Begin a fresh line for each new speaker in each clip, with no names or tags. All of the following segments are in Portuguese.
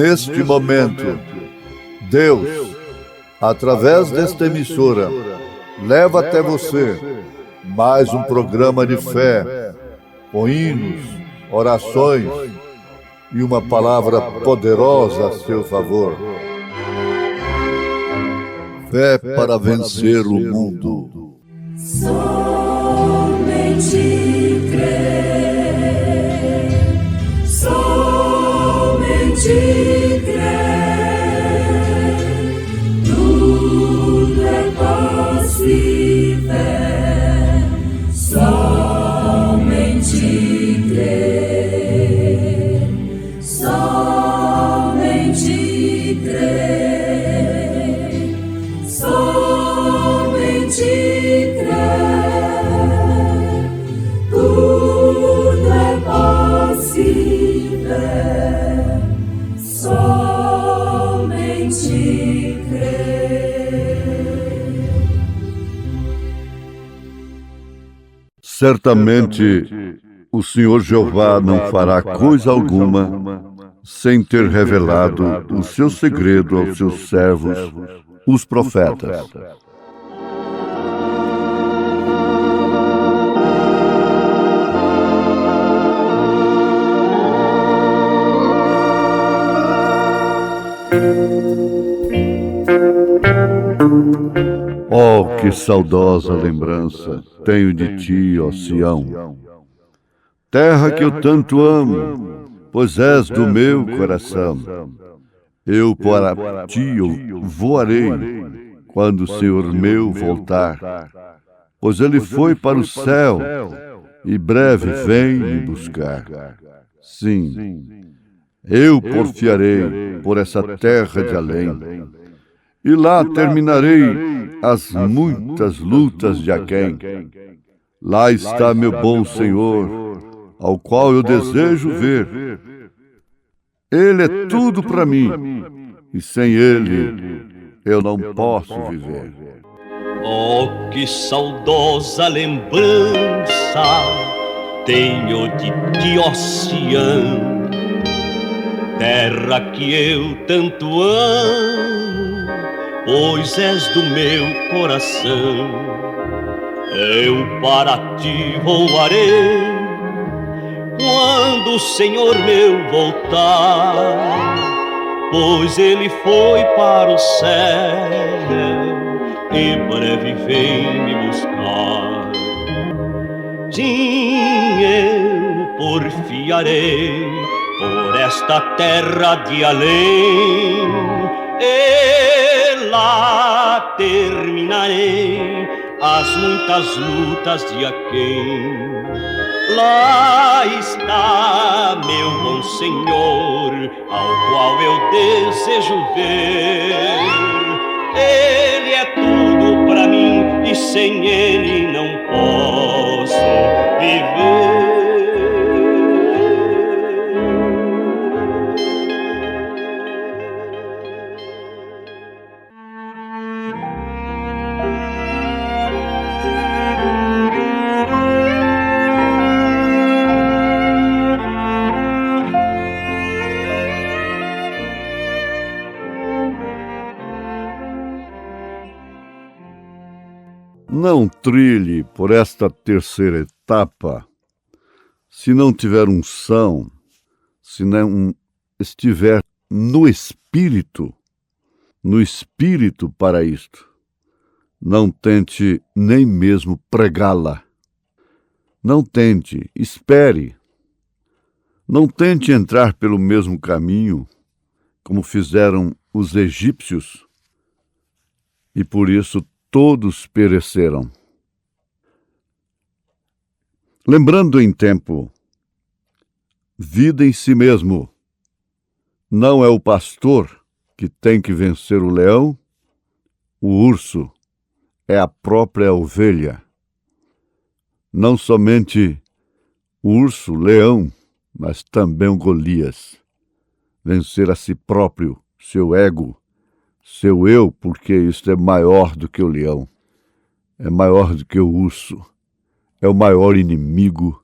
neste momento, Deus, através desta emissora, leva até você mais um programa de fé, com hinos, orações e uma palavra poderosa a seu favor. Fé para vencer o mundo.
Somente crer, somente crer, tudo é possível, somente crer, somente crer, somente crer, tudo é possível, somente crer.
Certamente o Senhor Jeová não fará coisa alguma sem ter revelado o seu segredo aos seus servos, os profetas. Oh, que saudosa lembrança tenho de ti, ó Sião, terra que eu tanto amo, pois és do meu coração. Eu para ti eu voarei, quando o Senhor meu voltar, pois ele foi para o céu, e breve vem me buscar. Sim, eu porfiarei por essa terra de além, e lá terminarei as muitas lutas de aquém. Lá está meu bom Senhor, ao qual eu desejo ver. Ele é tudo para mim, e sem Ele eu não posso viver.
Oh, que saudosa lembrança tenho de ti, ó Sião, terra que eu tanto amo, pois és do meu coração. Eu para ti voarei, quando o Senhor meu voltar, pois ele foi para o céu, e breve vem me buscar. Sim, eu porfiarei por esta terra de além, e lá terminarei as muitas lutas de aquém. Lá está meu bom Senhor, ao qual eu desejo ver. Ele é tudo para mim, e sem ele não posso viver.
Não trilhe por esta terceira etapa se não tiver unção, se não estiver no Espírito para isto. Não tente nem mesmo pregá-la. Não tente, espere. Não tente entrar pelo mesmo caminho como fizeram os egípcios, e por isso todos pereceram. Lembrando em tempo, vida em si mesmo. Não é o pastor que tem que vencer o leão, o urso é a própria ovelha. Não somente o urso, o leão, mas também o Golias. Vencer a si próprio, seu ego, seu eu, porque isto é maior do que o leão, é maior do que o urso, é o maior inimigo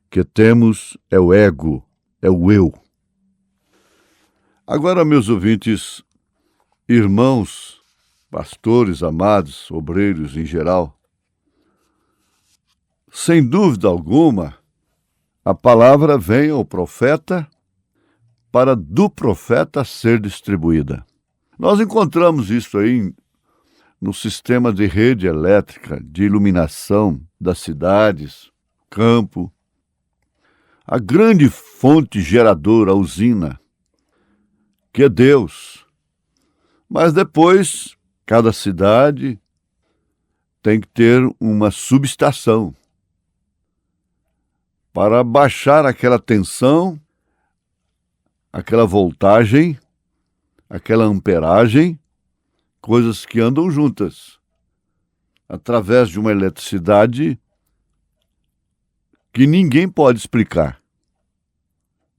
que temos, é o ego, é o eu. Agora, meus ouvintes, irmãos, pastores amados, obreiros em geral, sem dúvida alguma, a palavra vem ao profeta para do profeta ser distribuída. Nós encontramos isso aí no sistema de rede elétrica, de iluminação das cidades, campo, a grande fonte geradora, a usina, que é Deus. Mas depois, cada cidade tem que ter uma subestação para baixar aquela tensão, aquela voltagem, aquela amperagem, coisas que andam juntas, através de uma eletricidade que ninguém pode explicar.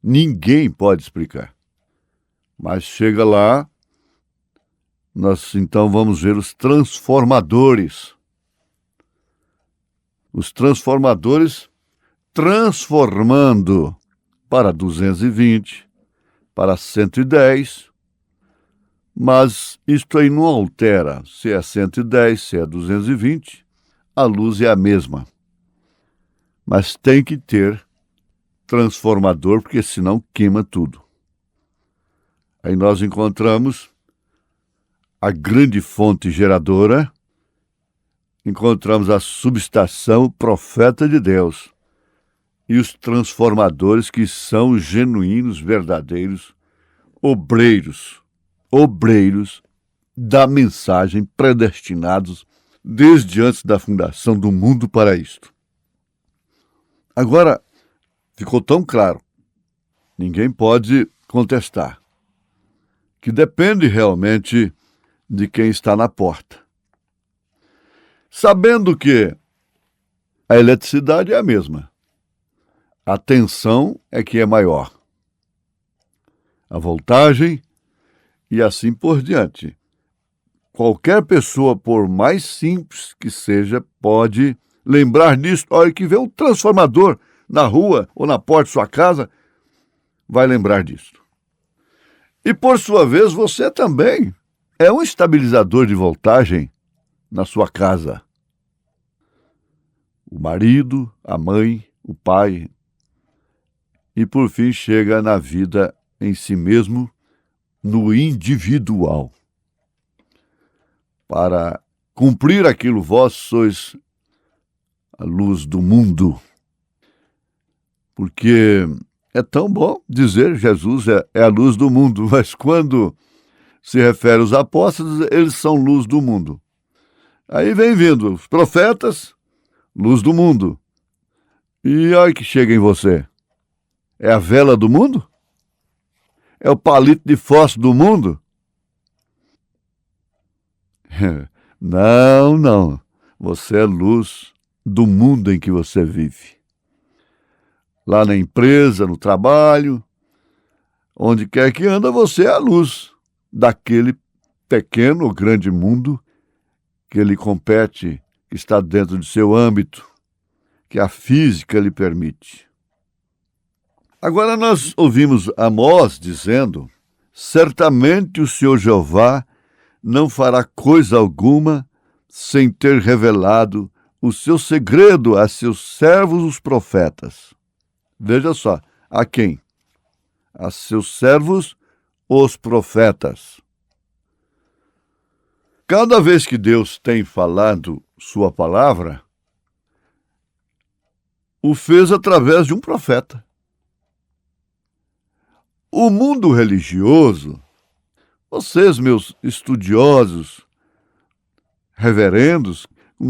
Ninguém pode explicar. Mas chega lá, nós então vamos ver os transformadores. Os transformadores transformando para 220, para 110, mas isto aí não altera se é 110, se é 220, a luz é a mesma. Mas tem que ter transformador, porque senão queima tudo. Aí nós encontramos a grande fonte geradora, encontramos a subestação profeta de Deus e os transformadores que são genuínos, verdadeiros obreiros da mensagem, predestinados desde antes da fundação do mundo para isto. Agora, ficou tão claro, ninguém pode contestar, que depende realmente de quem está na porta. Sabendo que a eletricidade é a mesma, a tensão é que é maior, a voltagem e assim por diante. Qualquer pessoa, por mais simples que seja, pode lembrar disso. Olha que vê um transformador na rua ou na porta de sua casa, vai lembrar disso. E por sua vez, você também é um estabilizador de voltagem na sua casa. O marido, a mãe, o pai, e por fim chega na vida em si mesmo, no individual. Para cumprir aquilo, vós sois a luz do mundo. Porque é tão bom dizer Jesus é a luz do mundo, mas quando se refere aos apóstolos, eles são luz do mundo. Aí vem vindo os profetas, luz do mundo. E olha que chega em você. É a vela do mundo? É o palito de fósforo do mundo? Não, não. Você é luz do mundo em que você vive. Lá na empresa, no trabalho, onde quer que anda, você é a luz daquele pequeno ou grande mundo que lhe compete, que está dentro de seu âmbito, que a física lhe permite. Agora nós ouvimos Amós dizendo: certamente o Senhor Jeová não fará coisa alguma sem ter revelado o seu segredo a seus servos os profetas. Veja só, a quem? A seus servos os profetas. Cada vez que Deus tem falado sua palavra, o fez através de um profeta. O mundo religioso, vocês, meus estudiosos, reverendos,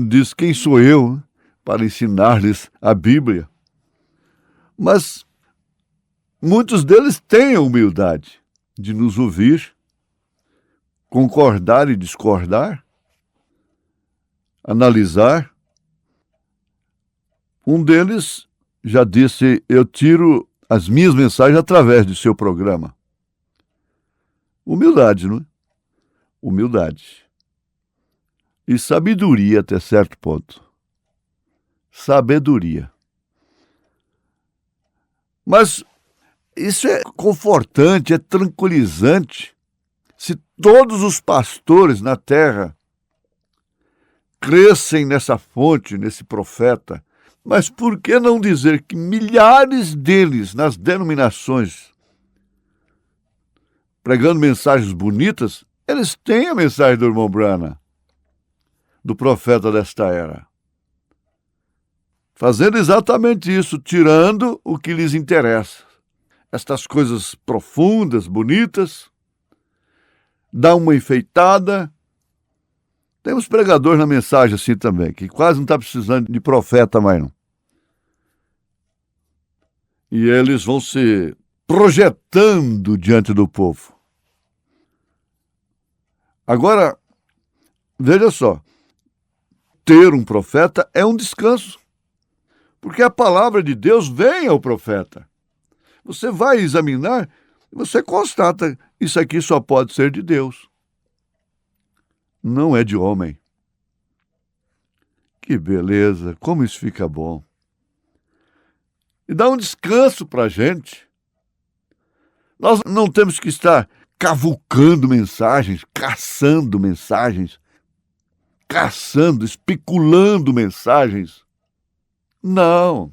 diz quem sou eu para ensinar-lhes a Bíblia. Mas muitos deles têm a humildade de nos ouvir, concordar e discordar, analisar. Um deles já disse: eu tiro as minhas mensagens através do seu programa. Humildade, não é? Humildade. E sabedoria até certo ponto. Sabedoria. Mas Isso é confortante, é tranquilizante. Se todos os pastores na terra crescem nessa fonte, nesse profeta, mas por que não dizer que milhares deles nas denominações, pregando mensagens bonitas, eles têm a mensagem do irmão Branham, do profeta desta era, fazendo exatamente isso, tirando o que lhes interessa. Estas coisas profundas, bonitas, dá uma enfeitada. Temos pregadores na mensagem assim também, que quase não está precisando de profeta mais não. E eles vão se projetando diante do povo. Agora, veja só, ter um profeta é um descanso, porque a palavra de Deus vem ao profeta. Você vai examinar, você constata, isso aqui só pode ser de Deus. Não é de homem. Que beleza, como isso fica bom. E dá um descanso para a gente. Nós não temos que estar cavucando mensagens, caçando, especulando mensagens. Não.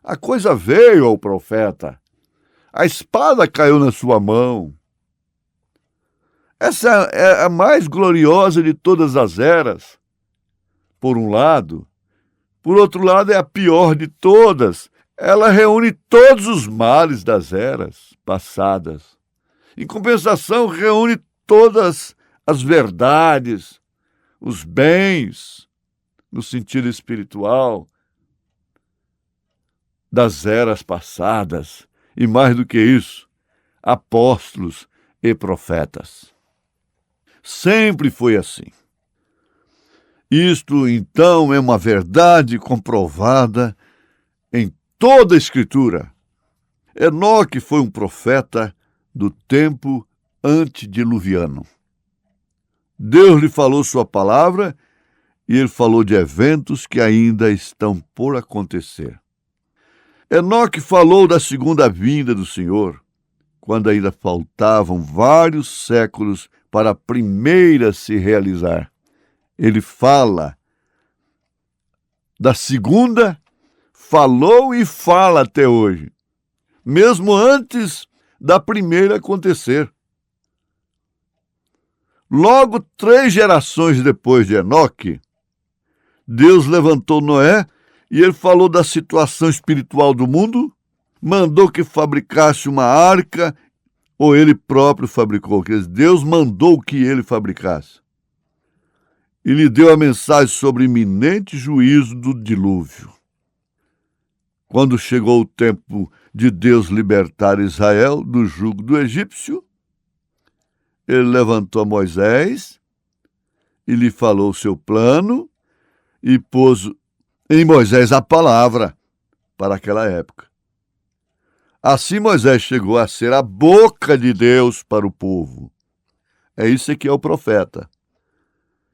A coisa veio ao profeta. A espada caiu na sua mão. Essa é a mais gloriosa de todas as eras, por um lado. Por outro lado, é a pior de todas. Ela reúne todos os males das eras passadas. Em compensação, reúne todas as verdades, os bens, no sentido espiritual, das eras passadas, e mais do que isso, apóstolos e profetas. Sempre foi assim. Isto, então, é uma verdade comprovada em toda a Escritura. Enoque foi um profeta do tempo antediluviano. Deus lhe falou sua palavra e ele falou de eventos que ainda estão por acontecer. Enoque falou da segunda vinda do Senhor, quando ainda faltavam vários séculos para a primeira se realizar. Ele fala da segunda, falou e fala até hoje, mesmo antes da primeira acontecer. Logo 3 gerações depois de Enoque, Deus levantou Noé e ele falou da situação espiritual do mundo, mandou que fabricasse uma arca, ou ele próprio fabricou, quer dizer, Deus mandou que ele fabricasse. E lhe deu a mensagem sobre o iminente juízo do dilúvio. Quando chegou o tempo de Deus libertar Israel do jugo do egípcio, ele levantou Moisés e lhe falou o seu plano e pôs em Moisés a palavra para aquela época. Assim Moisés chegou a ser a boca de Deus para o povo. É isso que é o profeta.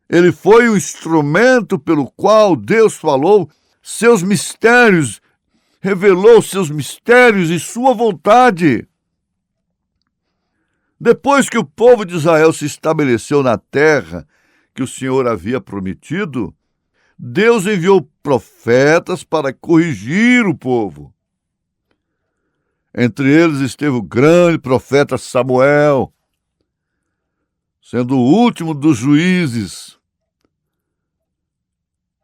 Ele foi o instrumento pelo qual Deus falou seus mistérios, revelou seus mistérios e sua vontade. Depois que o povo de Israel se estabeleceu na terra que o Senhor havia prometido, Deus enviou profetas para corrigir o povo. Entre eles esteve o grande profeta Samuel, sendo o último dos juízes,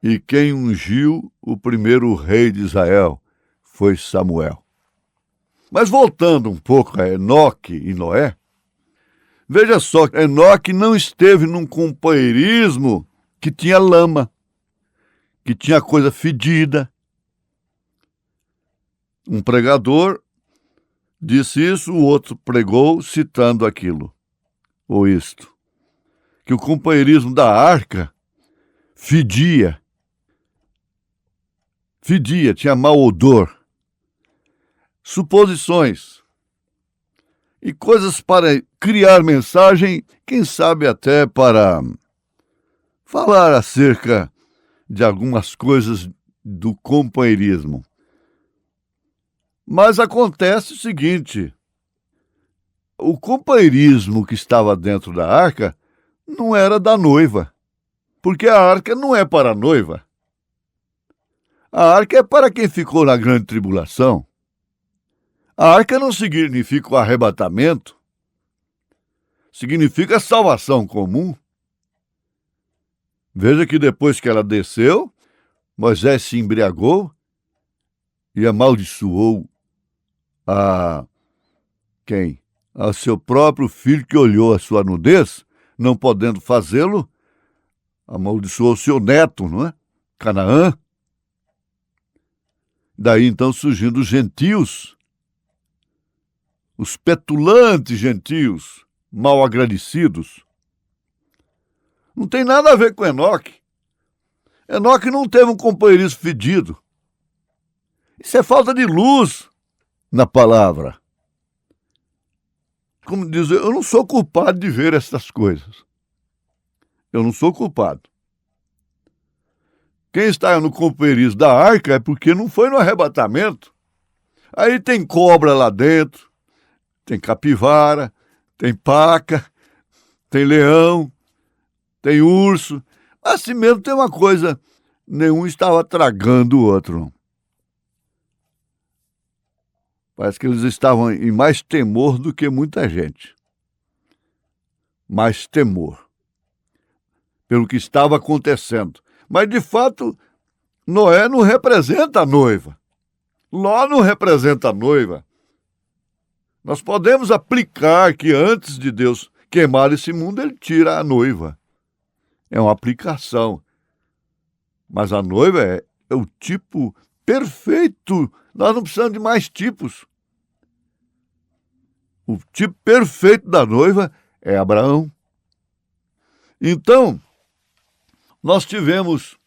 e quem ungiu o primeiro rei de Israel foi Samuel. Mas voltando um pouco a Enoque e Noé, veja só, Enoque não esteve num companheirismo que tinha lama, que tinha coisa fedida. Um pregador disse isso, o outro pregou citando aquilo, ou isto, que o companheirismo da arca fedia, tinha mau odor, suposições e coisas para criar mensagem, quem sabe até para falar acerca de algumas coisas do companheirismo. Mas acontece o seguinte: o companheirismo que estava dentro da arca não era da noiva, porque a arca não é para a noiva. A arca é para quem ficou na grande tribulação. A arca não significa o arrebatamento, significa a salvação comum. Veja que depois que ela desceu, Moisés se embriagou e amaldiçoou a quem? A seu próprio filho, que olhou a sua nudez, não podendo fazê-lo, amaldiçoou seu neto, não é? Canaã. Daí então surgindo os gentios, os petulantes gentios, mal agradecidos. Não tem nada a ver com Enoque. Enoque não teve um companheirismo fedido. Isso é falta de luz na palavra. Como diz, eu não sou culpado de ver essas coisas. Eu não sou culpado. Quem está no companheirismo da arca é porque não foi no arrebatamento. Aí tem cobra lá dentro, tem capivara, tem paca, tem leão, tem urso. Assim mesmo tem uma coisa, nenhum estava tragando o outro. Parece que eles estavam em mais temor do que muita gente. Mais temor pelo que estava acontecendo. Mas, de fato, Noé não representa a noiva. Ló não representa a noiva. Nós podemos aplicar que antes de Deus queimar esse mundo, ele tira a noiva. É uma aplicação. Mas a noiva é o tipo perfeito. Nós não precisamos de mais tipos. O tipo perfeito da noiva é Abraão. Então, nós tivemos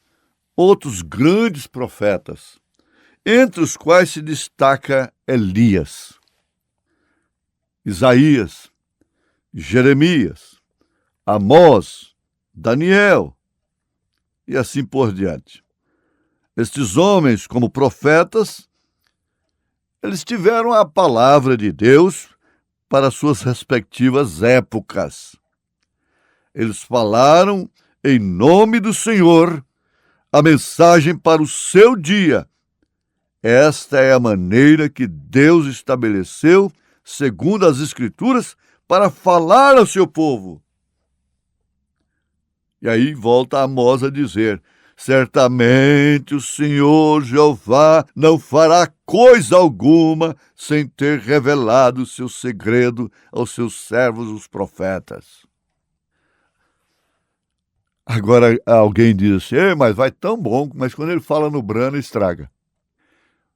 outros grandes profetas, entre os quais se destaca Elias, Isaías, Jeremias, Amós, Daniel e assim por diante. Estes homens, como profetas, eles tiveram a palavra de Deus para suas respectivas épocas. Eles falaram em nome do Senhor a mensagem para o seu dia. Esta é a maneira que Deus estabeleceu, segundo as Escrituras, para falar ao seu povo. E aí volta Amós a dizer: certamente o Senhor Jeová não fará coisa alguma sem ter revelado o seu segredo aos seus servos, os profetas. Agora alguém diz assim: mas vai tão bom, mas quando ele fala no Brana, estraga.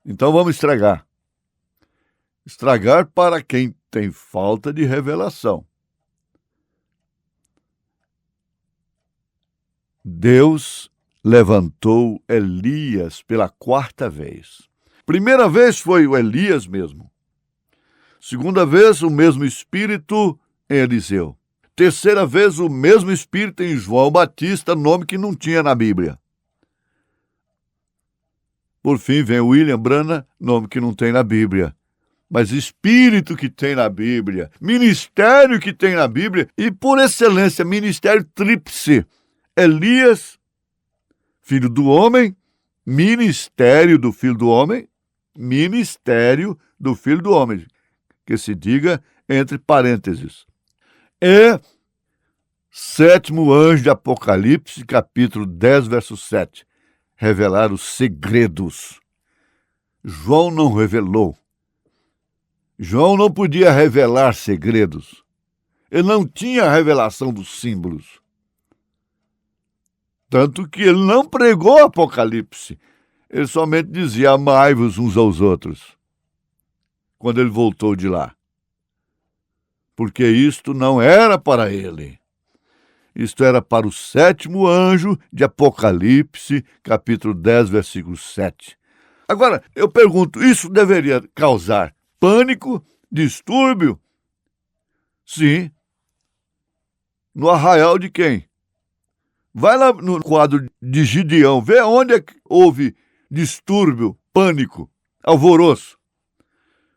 Então vamos estragar. Estragar para quem tem falta de revelação. Deus levantou Elias pela 4ª vez. Primeira vez foi o Elias mesmo. Segunda vez, o mesmo Espírito em Eliseu. Terceira vez, o mesmo Espírito em João Batista, nome que não tinha na Bíblia. Por fim, vem William Branham, nome que não tem na Bíblia. Mas Espírito que tem na Bíblia, ministério que tem na Bíblia, e por excelência, ministério tríplice. Elias, filho do homem, ministério do filho do homem, ministério do filho do homem, que se diga entre parênteses. E 7º anjo de Apocalipse, capítulo 10, verso 7. Revelar os segredos. João não revelou. João não podia revelar segredos. Ele não tinha a revelação dos símbolos. Tanto que ele não pregou Apocalipse. Ele somente dizia: amai-vos uns aos outros. Quando ele voltou de lá. Porque isto não era para ele. Isto era para o 7º anjo de Apocalipse, capítulo 10, versículo 7. Agora, eu pergunto, isso deveria causar pânico, distúrbio? Sim. No arraial de quem? Vai lá no quadro de Gideão, vê onde é que houve distúrbio, pânico, alvoroço.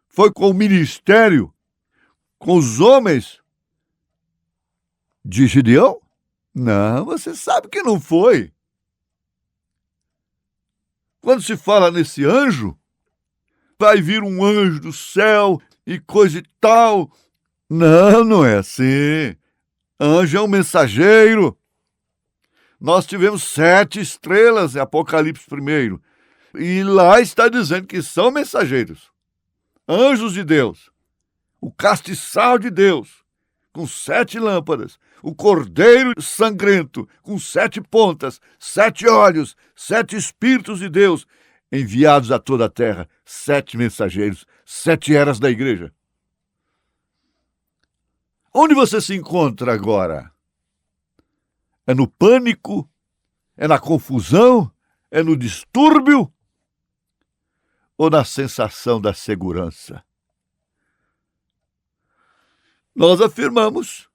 Foi com o ministério, com os homens de Gideão? Não, você sabe que não foi. Quando se fala nesse anjo, vai vir um anjo do céu e coisa e tal. Não, não é assim. Anjo é um mensageiro. Nós tivemos 7 estrelas em Apocalipse 1. E lá está dizendo que são mensageiros. Anjos de Deus. O castiçal de Deus, com 7 lâmpadas. O cordeiro sangrento, com 7 pontas, 7 olhos, 7 espíritos de Deus, enviados a toda a terra. 7 mensageiros, 7 eras da igreja. Onde você se encontra agora? É no pânico? É na confusão? É no distúrbio? Ou na sensação da segurança? Nós afirmamos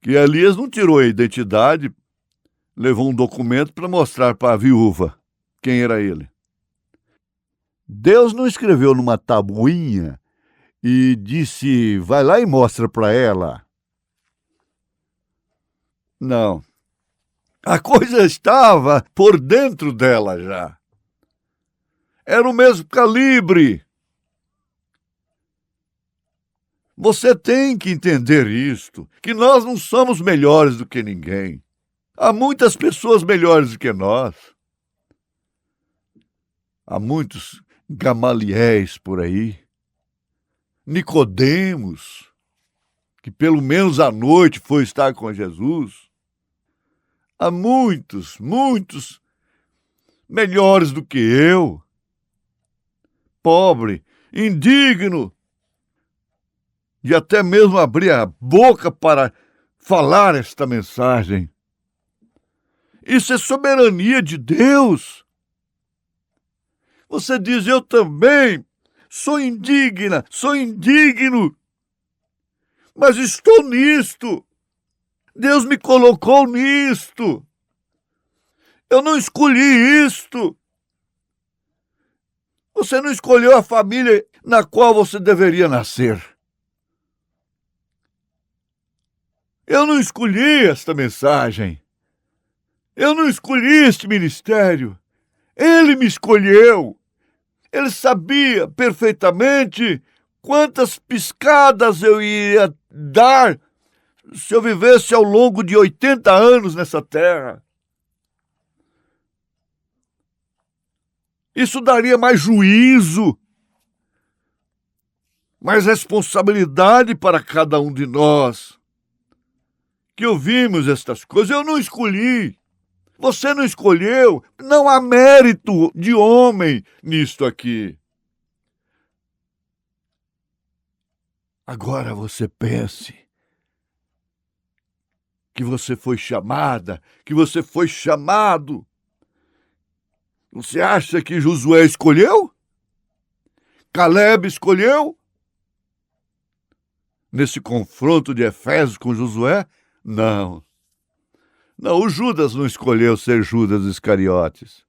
que Elias não tirou a identidade, levou um documento para mostrar para a viúva quem era ele. Deus não escreveu numa tabuinha e disse, vai lá e mostra para ela. Não. A coisa estava por dentro dela já. Era o mesmo calibre. Você tem que entender isto, que nós não somos melhores do que ninguém. Há muitas pessoas melhores do que nós. Há muitos Gamaliéis por aí. Nicodemos, que pelo menos à noite foi estar com Jesus. Há muitos melhores do que eu. Pobre, indigno, de até mesmo abrir a boca para falar esta mensagem. Isso é soberania de Deus. Você diz, eu também sou indigna, sou indigno, mas estou nisto. Deus me colocou nisto. Eu não escolhi isto. Você não escolheu a família na qual você deveria nascer. Eu não escolhi esta mensagem. Eu não escolhi este ministério. Ele me escolheu. Ele sabia perfeitamente quantas piscadas eu ia dar se eu vivesse ao longo de 80 anos nessa terra. Isso daria mais juízo, mais responsabilidade para cada um de nós. Que ouvimos estas coisas, eu não escolhi. Você não escolheu, não há mérito de homem nisto aqui. Agora você pense que você foi chamada, que você foi chamado. Você acha que Josué escolheu? Caleb escolheu? Nesse confronto de Efésios com Josué? Não. Não, o Judas não escolheu ser Judas Iscariotes.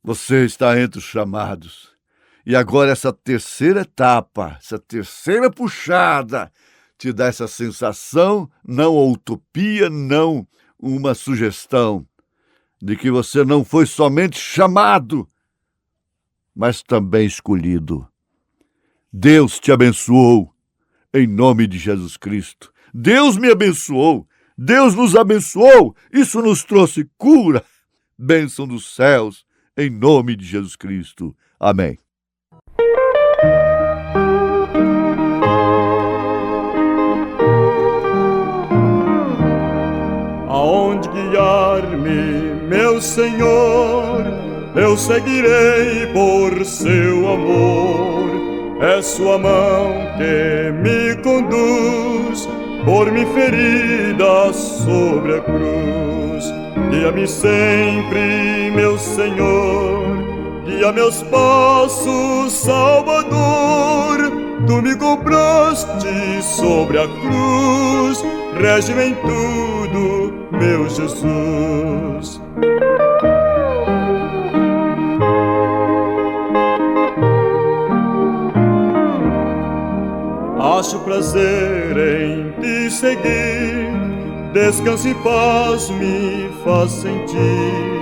Você está entre os chamados. E agora essa terceira etapa, essa terceira puxada, te dá essa sensação, não a utopia, não uma sugestão, de que você não foi somente chamado, mas também escolhido. Deus te abençoou, em nome de Jesus Cristo. Deus me abençoou, Deus nos abençoou, isso nos trouxe cura, bênção dos céus, em nome de Jesus Cristo. Amém.
Aonde guiar-me, meu Senhor, eu seguirei por seu amor. É sua mão que me conduz, por mim ferida sobre a cruz. Guia-me sempre, meu Senhor, guia meus passos, Salvador. Tu me compraste sobre a cruz, rege-me em tudo, meu Jesus. acho prazer em te seguir, descanso e paz me faz sentir.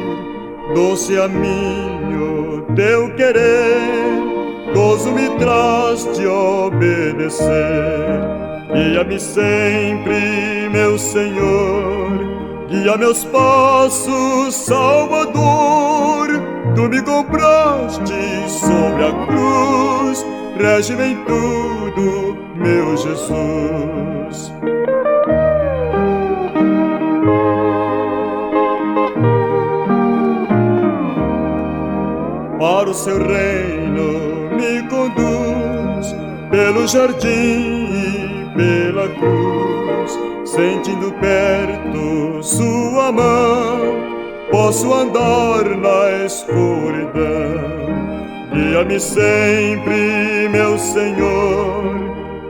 Doce a mim o teu querer, gozo me traz de obedecer. Guia-me sempre, meu Senhor, guia meus passos, Salvador. Tu me compraste sobre a cruz, rege-me em tudo, meu Jesus. Para o seu reino me conduz, pelo jardim e pela cruz, sentindo perto sua mão, posso andar na escuridão. Guia-me sempre, meu Senhor,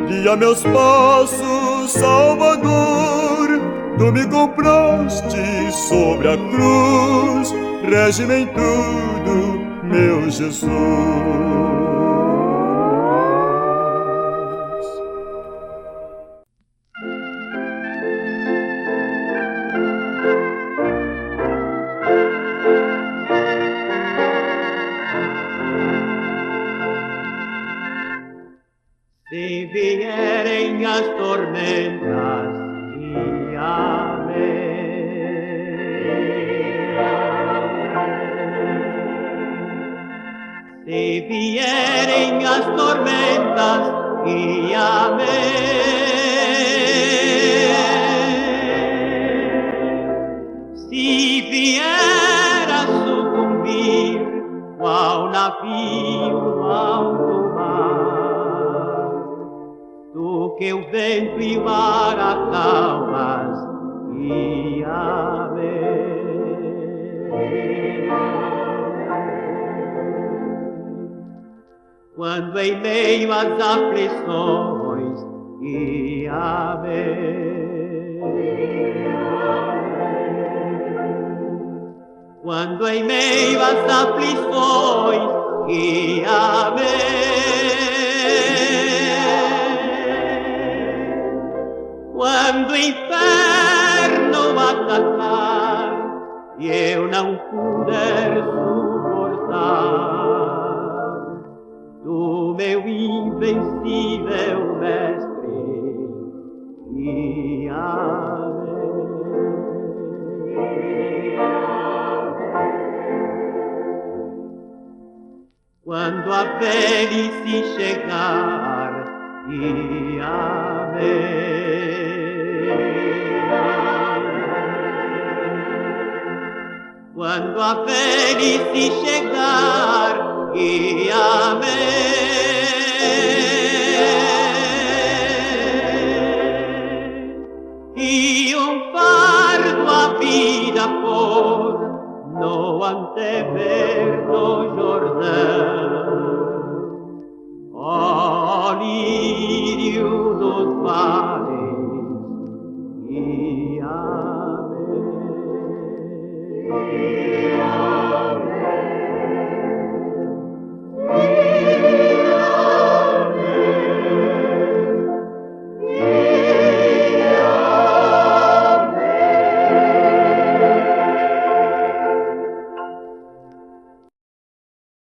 guia meus passos, Salvador. Tu me compraste sobre a cruz, rege-me em tudo, meu Jesus.
Se vierem as tormentas, guia-me. Se vierem as tormentas, guia-me. Se vier a sucumbir qual navio alto mar, tu que o vento e o mar acalmas, guia-me. Quando em meio às aflições, guia-me. Quando em meio às aflições, guia-me. Quando o inferno atacar e eu não puder suportar, tu, meu invencível mestre, guia-me. Quando a velhice chegar, guia-me. Quando a velhice chegar, guia-me. E um fardo a vida pôr no antever Jordão, ó lírio dos vales, guia-me.